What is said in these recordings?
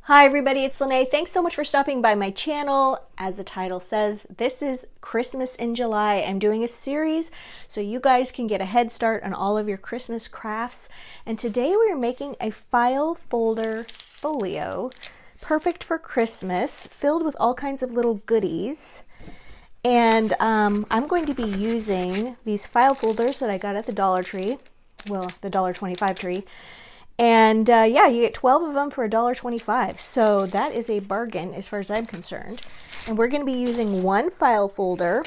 Hi everybody, it's Lene. Thanks so much for stopping by my channel. As the title says, this is Christmas in July. I'm doing a series so you guys can get a head start on all of your Christmas crafts. And today we are making a file folder folio, perfect for Christmas, filled with all kinds of little goodies. And I'm going to be using these file folders that I got at the Dollar Tree, well, the $1.25 tree. And yeah, you get 12 of them for $1.25. So that is a bargain as far as I'm concerned. And we're going to be using one file folder.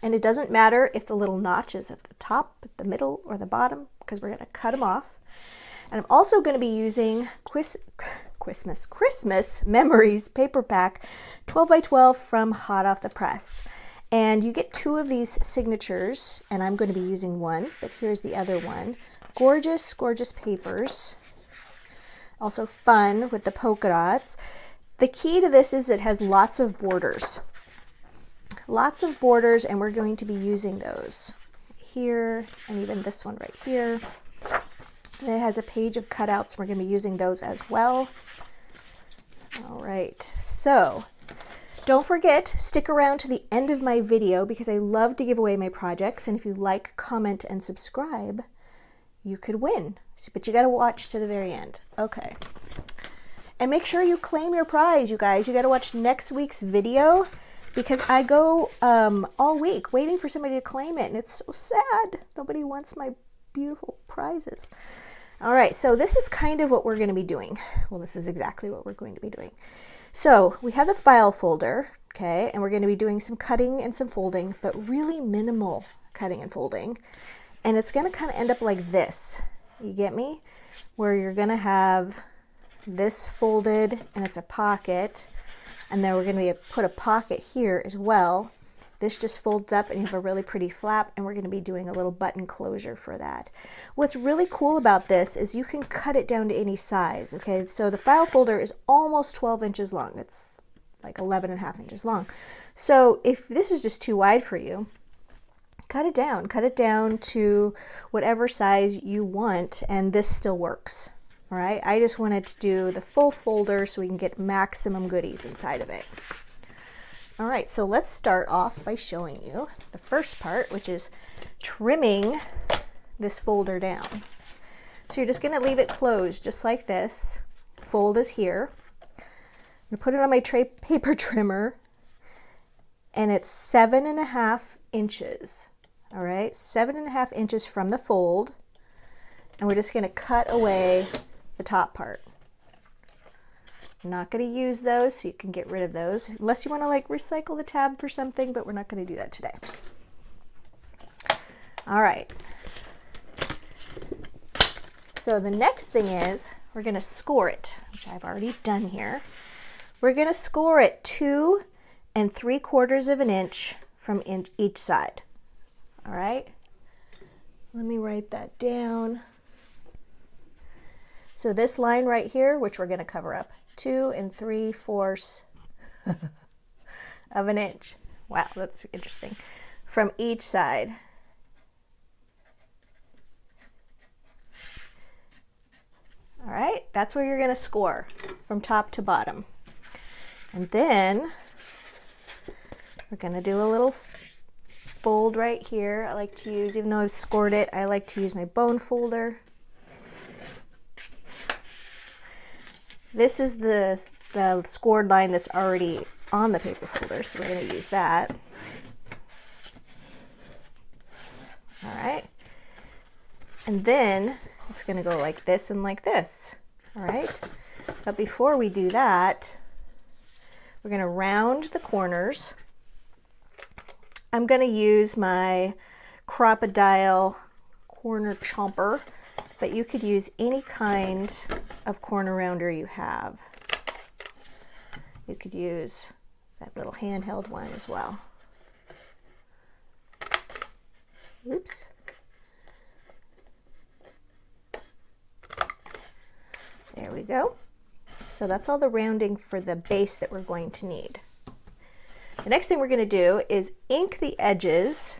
And it doesn't matter if the little notch is at the top, the middle, or the bottom, because we're going to cut them off. And I'm also going to be using Christmas Memories paper pack 12 by 12 from Hot Off the Press. And you get two of these signatures, and I'm going to be using one, but here's the other one. Gorgeous, gorgeous papers. Also fun with the polka dots. The key to this is it has lots of borders. Lots of borders, and we're going to be using those here, and even this one right here. And it has a page of cutouts. We're going to be using those as well. All right, so don't forget, stick around to the end of my video because I love to give away my projects. And if you like, comment, and subscribe, you could win. But you got to watch to the very end. Okay. And make sure you claim your prize, you guys. You got to watch next week's video because I go all week waiting for somebody to claim it. And it's so sad. Nobody wants my beautiful prizes. All right. So this is kind of what we're going to be doing. Well, this is exactly what we're going to be doing. So we have the file folder, okay, and we're going to be doing some cutting and some folding, but really minimal cutting and folding. And it's going to kind of end up like this. You get me? Where you're going to have this folded and it's a pocket. And then we're going to put a pocket here as well. This just folds up and you have a really pretty flap. And we're going to be doing a little button closure for that. What's really cool about this is you can cut it down to any size. Okay, so the file folder is almost 12 inches long. It's like 11.5 inches long. So if this is just too wide for you, cut it down to whatever size you want, and this still works. All right, I just wanted to do the full folder so we can get maximum goodies inside of it. All right, so let's start off by showing you the first part, which is trimming this folder down. So you're just going to leave it closed just like this. Fold is here. I'm going to put it on my paper trimmer, and it's 7.5 inches. All right, 7.5 inches from the fold, and we're just going to cut away the top part. I'm not going to use those, so you can get rid of those, unless you want to like recycle the tab for something, but we're not going to do that today. All right. So the next thing is we're going to score it, which I've already done here. We're going to score it 2 3/4 of an inch from each side. All right, let me write that down. So this line right here, which we're going to cover up, 2 3/4 of an inch. Wow, that's interesting. From each side. All right, that's where you're going to score from top to bottom. And then we're going to do a little fold right here. I like to use, even though I've scored it, I like to use my bone folder. This is the scored line that's already on the paper folder, so we're going to use that. All right. And then it's going to go like this and like this. All right. But before we do that, we're going to round the corners. I'm going to use my Crocodile corner chomper, but you could use any kind of corner rounder you have. You could use that little handheld one as well. Oops. There we go. So that's all the rounding for the base that we're going to need. The next thing we're going to do is ink the edges,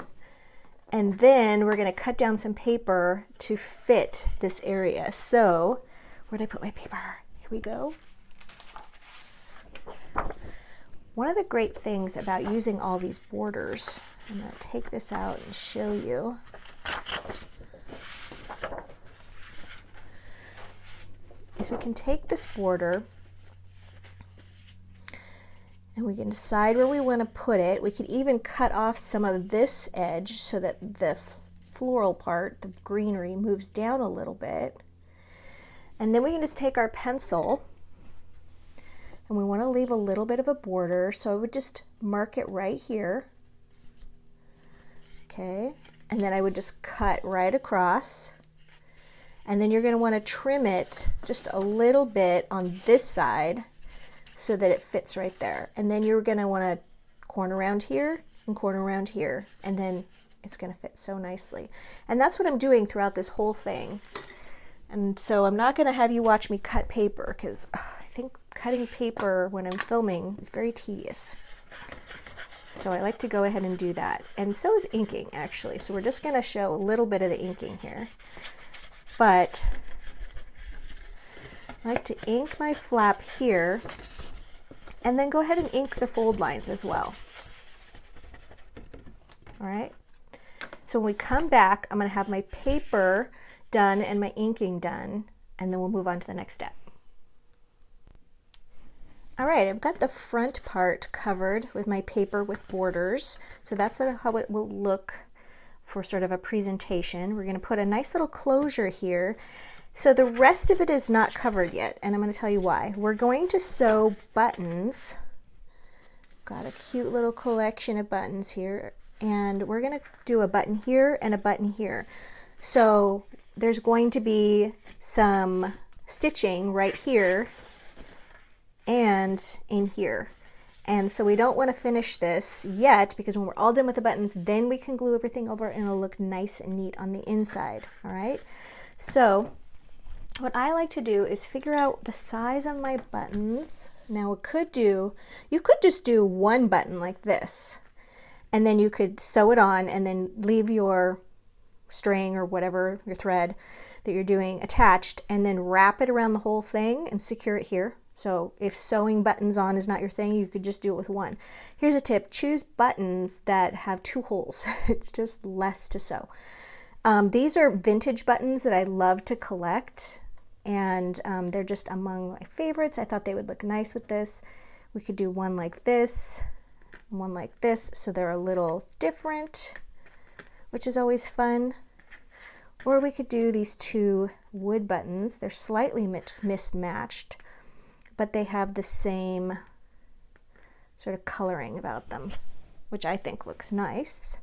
and then we're going to cut down some paper to fit this area. So where did I put my paper? Here we go. One of the great things about using all these borders, I'm going to take this out and show you. Is we can take this border and we can decide where we want to put it. We could even cut off some of this edge so that the floral part, the greenery, moves down a little bit. And then we can just take our pencil and we want to leave a little bit of a border, so I would just mark it right here. Okay, and then I would just cut right across. And then you're going to want to trim it just a little bit on this side so that it fits right there. And then you're going to want to corner around here and corner around here, and then it's going to fit so nicely. And that's what I'm doing throughout this whole thing. And so I'm not going to have you watch me cut paper, because I think cutting paper when I'm filming is very tedious. So I like to go ahead and do that. And so is inking, actually. So we're just going to show a little bit of the inking here. But I like to ink my flap here and then go ahead and ink the fold lines as well. All right. So when we come back, I'm going to have my paper done and my inking done, and then we'll move on to the next step. All right, I've got the front part covered with my paper with borders. So that's how it will look for sort of a presentation. We're going to put a nice little closure here. So the rest of it is not covered yet, and I'm going to tell you why. We're going to sew buttons. Got a cute little collection of buttons here, and we're going to do a button here and a button here. So there's going to be some stitching right here and in here. And so we don't want to finish this yet, because when we're all done with the buttons, then we can glue everything over and it'll look nice and neat on the inside. All right. So what I like to do is figure out the size of my buttons. Now you could just do one button like this, and then you could sew it on and then leave your string or whatever, your thread that you're doing attached, and then wrap it around the whole thing and secure it here. So if sewing buttons on is not your thing, you could just do it with one. Here's a tip: choose buttons that have 2 holes. It's just less to sew. These are vintage buttons that I love to collect, and they're just among my favorites. I thought they would look nice with this. We could do one like this, one like this, so they're a little different, which is always fun. Or we could do these 2 wood buttons. They're slightly mismatched, but they have the same sort of coloring about them, which I think looks nice.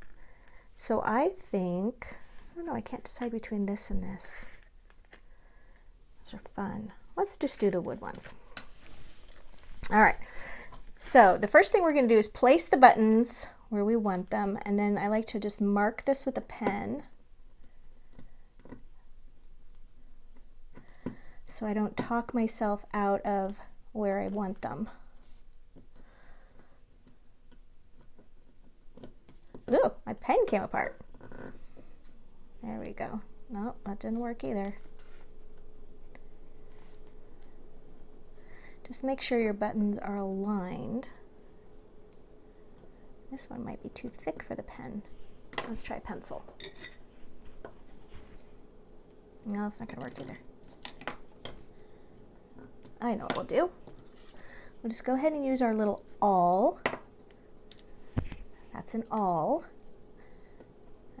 So I think, I don't know, I can't decide between this and this. Those are fun. Let's just do the wood ones. All right, so the first thing we're going to do is place the buttons where we want them, and then I like to just mark this with a pen so I don't talk myself out of where I want them. Ooh, my pen came apart. There we go. Nope, that didn't work either. Just make sure your buttons are aligned. This one might be too thick for the pen. Let's try pencil. No, it's not going to work either. I know what we'll do. We'll just go ahead and use our little awl. That's an awl.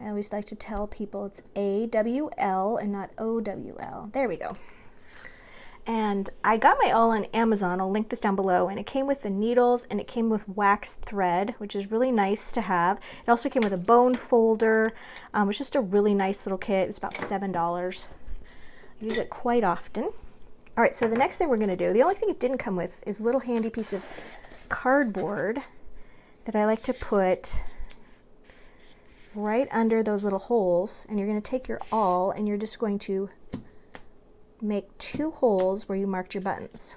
I always like to tell people it's A-W-L and not O-W-L. There we go. And I got my awl on Amazon. I'll link this down below. And it came with the needles, and it came with wax thread, which is really nice to have. It also came with a bone folder. It was just a really nice little kit. It's about $7. I use it quite often. All right, so the next thing we're going to do, the only thing it didn't come with is a little handy piece of cardboard that I like to put right under those little holes. And you're going to take your awl and you're just going to make 2 holes where you marked your buttons.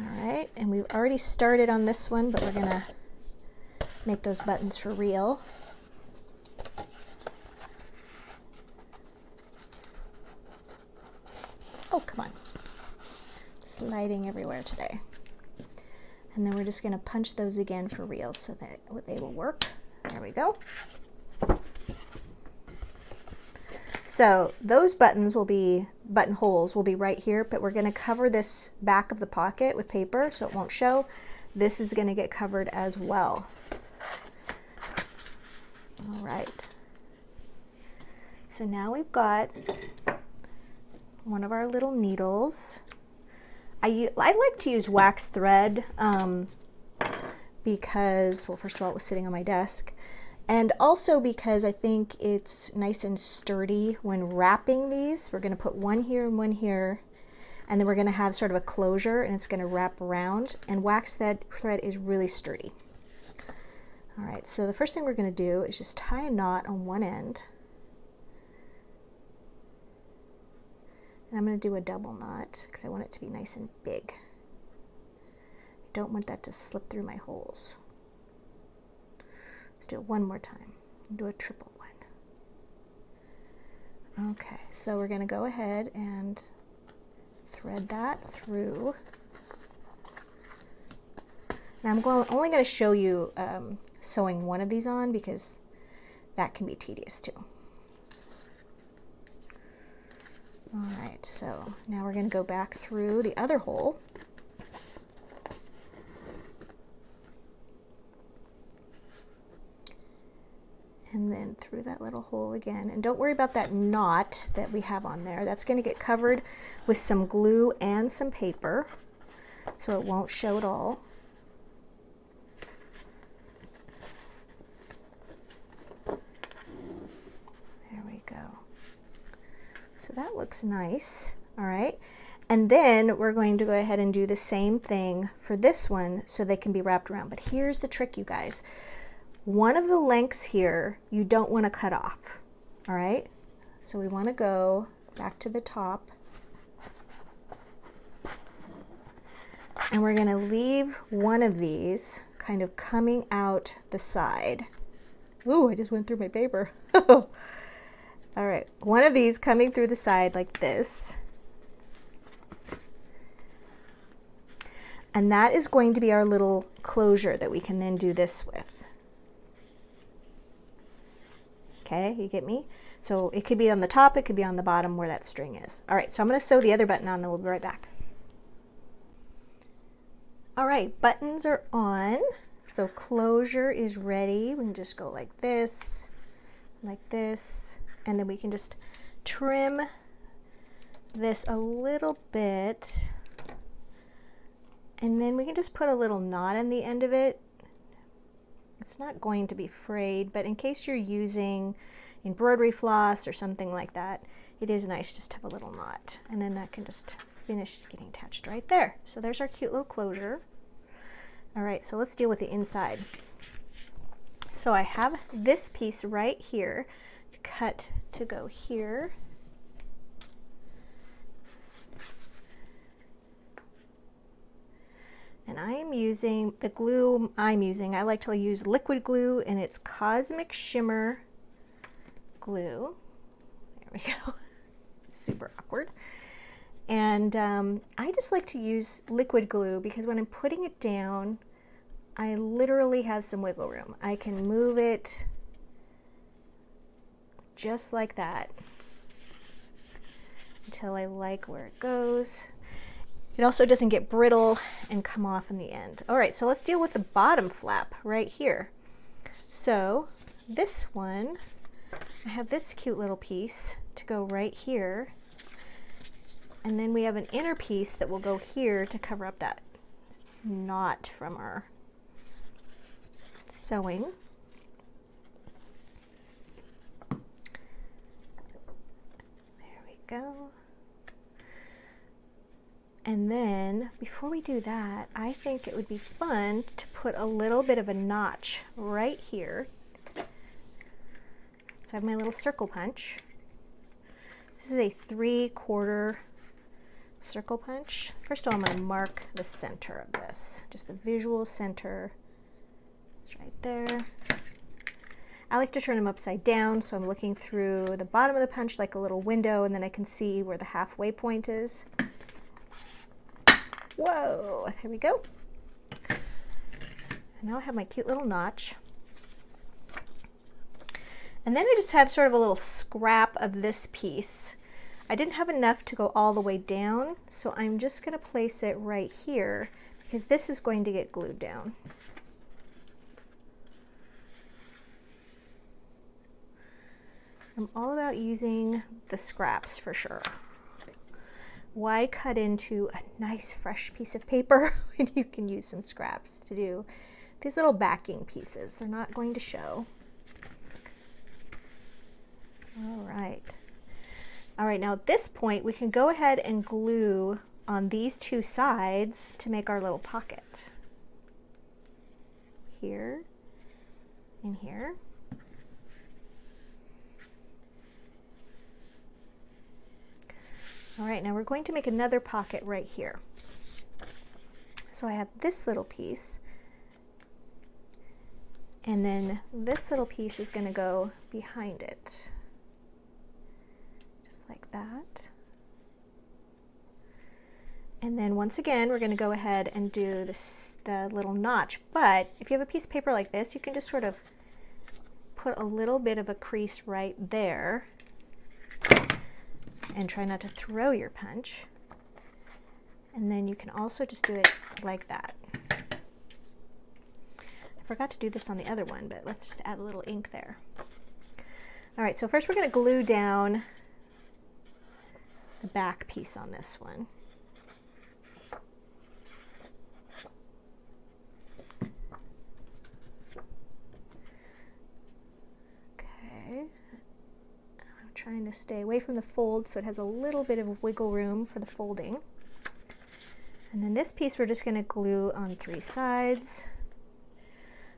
All right, and we've already started on this one, but we're going to make those buttons for real. Oh, come on. Sliding everywhere today. And then we're just going to punch those again for real so that they will work. There we go. So those buttonholes will be right here, but we're going to cover this back of the pocket with paper so it won't show. This is going to get covered as well. All right. So now we've got one of our little needles. I like to use wax thread because, well, first of all, it was sitting on my desk. And also because I think it's nice and sturdy when wrapping these. We're going to put one here and one here, and then we're going to have sort of a closure, and it's going to wrap around. And wax thread is really sturdy. All right, so the first thing we're going to do is just tie a knot on one end. And I'm going to do a double knot because I want it to be nice and big. I don't want that to slip through my holes. Let's do it one more time. Do a triple one. Okay, so we're going to go ahead and thread that through. Now I'm only going to show you sewing one of these on because that can be tedious too. All right, so now we're going to go back through the other hole. And then through that little hole again. And don't worry about that knot that we have on there. That's going to get covered with some glue and some paper, so it won't show at all. There we go. So that looks nice. All right. And then we're going to go ahead and do the same thing for this one so they can be wrapped around. But here's the trick, you guys. One of the lengths here you don't want to cut off, all right? So we want to go back to the top, and we're going to leave one of these kind of coming out the side. Ooh, I just went through my paper. All right, one of these coming through the side like this. And that is going to be our little closure that we can then do this with. Okay, you get me? So it could be on the top, it could be on the bottom where that string is. All right, so I'm going to sew the other button on, then we'll be right back. All right, buttons are on. So closure is ready. We can just go like this, and then we can just trim this a little bit. And then we can just put a little knot in the end of it. It's not going to be frayed, but in case you're using embroidery floss or something like that, it is nice just to have a little knot. And then that can just finish getting attached right there. So there's our cute little closure. All right, so let's deal with the inside. So I have this piece right here cut to go here. And I am using the glue I like to use liquid glue, and it's Cosmic Shimmer glue. There we go. Super awkward. And I just like to use liquid glue because when I'm putting it down, I literally have some wiggle room. I can move it just like that until I like where it goes. It also doesn't get brittle and come off in the end. All right, so let's deal with the bottom flap right here. So this one, I have this cute little piece to go right here. And then we have an inner piece that will go here to cover up that knot from our sewing. There we go. And then before we do that, I think it would be fun to put a little bit of a notch right here. So I have my little circle punch. This is a 3/4 circle punch. First of all, I'm going to mark the center of this, just the visual center. It's right there. I like to turn them upside down, so I'm looking through the bottom of the punch like a little window, and then I can see where the halfway point is. Whoa, there we go. And now I have my cute little notch. And then I just have sort of a little scrap of this piece. I didn't have enough to go all the way down, so I'm just going to place it right here because this is going to get glued down. I'm all about using the scraps for sure. Why cut into a nice fresh piece of paper when you can use some scraps to do these little backing pieces? They're not going to show. All right. All right, now at this point, we can go ahead and glue on these two sides to make our little pocket. Here and here. All right, now we're going to make another pocket right here. So I have this little piece, and then this little piece is going to go behind it, just like that. And then once again, we're going to go ahead and do the little notch. But if you have a piece of paper like this, you can just sort of put a little bit of a crease right there. And try not to throw your punch. And then you can also just do it like that. I forgot to do this on the other one, but let's just add a little ink there. All right, so first we're going to glue down the back piece on this one. Okay. Trying to stay away from the fold so it has a little bit of wiggle room for the folding. And then this piece we're just going to glue on three sides.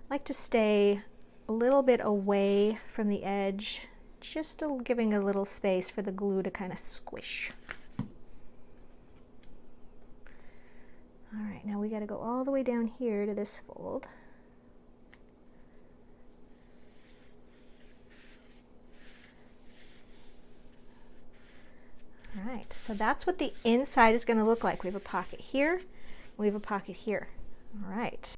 I like to stay a little bit away from the edge, just giving a little space for the glue to kind of squish. All right, now we got to go all the way down here to this fold. All right, so that's what the inside is going to look like. We have a pocket here, we have a pocket here. All right.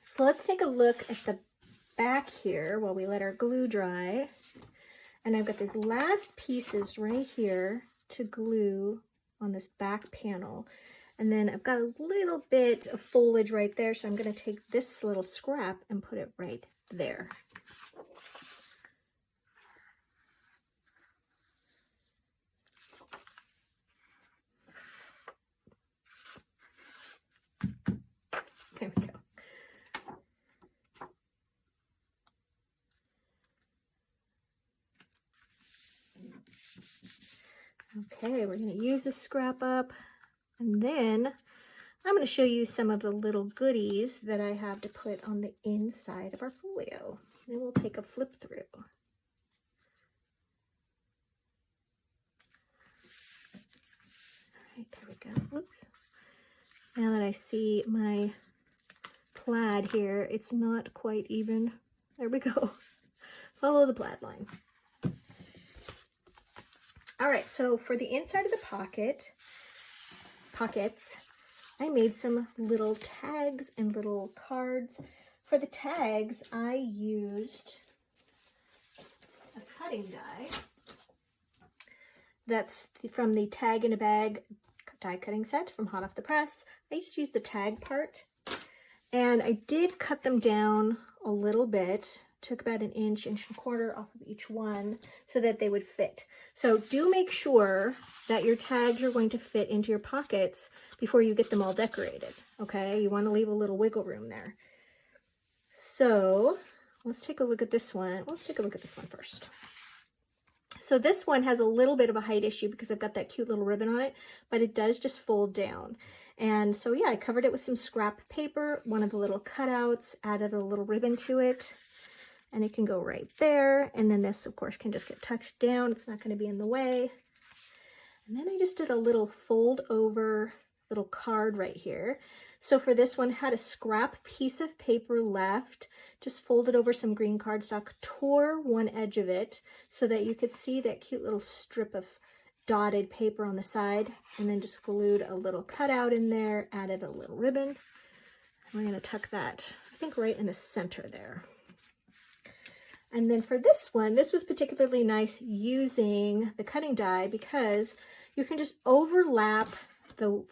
So let's take a look at the back here while we let our glue dry. And I've got these last pieces right here to glue on this back panel. And then I've got a little bit of foliage right there, so I'm going to take this little scrap and put it right there. There we go. Okay, we're going to use the scrap up, and then I'm going to show you some of the little goodies that I have to put on the inside of our folio. And we'll take a flip through. All right, there we go. Oops. Now that I see my plaid here, it's not quite even. There we go. Follow the plaid line. All right, so for the inside of the pockets, I made some little tags and little cards. For the tags, I used a cutting die. That's from the Tag in a Bag die cutting set from Hot Off the Press. I used to use the tag part, and I did cut them down a little bit. Took about an inch and a quarter off of each one so that they would fit. So do make sure that your tags are going to fit into your pockets before you get them all decorated, okay? You want to leave a little wiggle room there. So let's take a look at this one. Let's take a look at this one first. So this one has a little bit of a height issue because I've got that cute little ribbon on it, but it does just fold down. And so yeah, I covered it with some scrap paper, one of the little cutouts, added a little ribbon to it, and it can go right there. And then this, of course, can just get tucked down. It's not going to be in the way. And then I just did a little fold over little card right here. So for this one, had a scrap piece of paper left, just folded over some green cardstock, tore one edge of it so that you could see that cute little strip of dotted paper on the side, and then just glued a little cutout in there, added a little ribbon. And we're going to tuck that, I think, right in the center there. And then for this one, this was particularly nice using the cutting die because you can just overlap the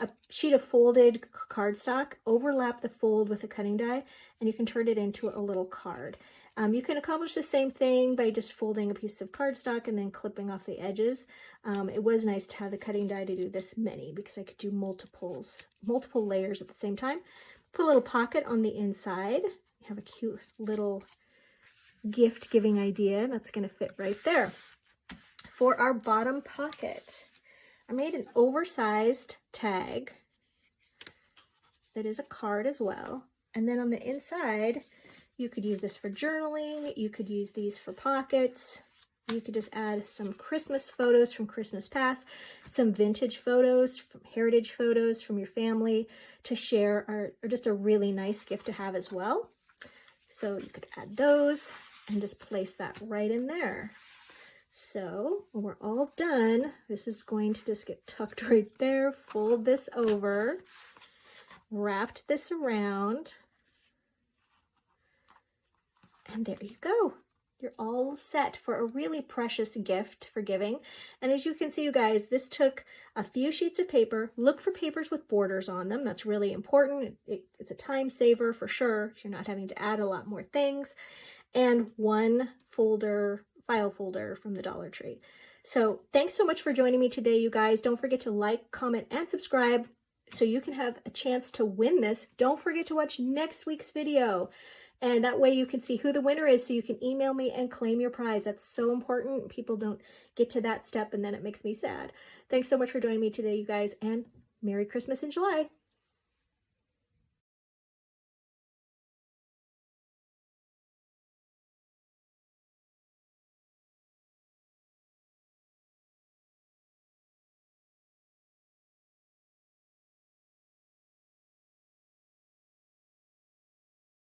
a sheet of folded cardstock, overlap the fold with a cutting die, and you can turn it into a little card. You can accomplish the same thing by just folding a piece of cardstock and then clipping off the edges. It was nice to have the cutting die to do this many because I could do multiple layers at the same time. Put a little pocket on the inside. You have a cute little gift giving idea that's going to fit right there. For our bottom pocket, I made an oversized tag that is a card as well. And then on the inside, you could use this for journaling. You could use these for pockets. You could just add some Christmas photos from Christmas past, some vintage photos, heritage photos from your family to share, or just a really nice gift to have as well. So you could add those and just place that right in there. So when we're all done, this is going to just get tucked right there. Fold this over, wrapped this around, and there you go. You're all set for a really precious gift for giving. And as you can see, you guys, this took a few sheets of paper. Look for papers with borders on them. That's really important. It's a time saver for sure. You're not having to add a lot more things. And one file folder from the Dollar Tree. So thanks so much for joining me today, you guys. Don't forget to like, comment, and subscribe so you can have a chance to win this. Don't forget to watch next week's video. And that way you can see who the winner is so you can email me and claim your prize. That's so important. People don't get to that step and then it makes me sad. Thanks so much for joining me today, you guys, and Merry Christmas in July.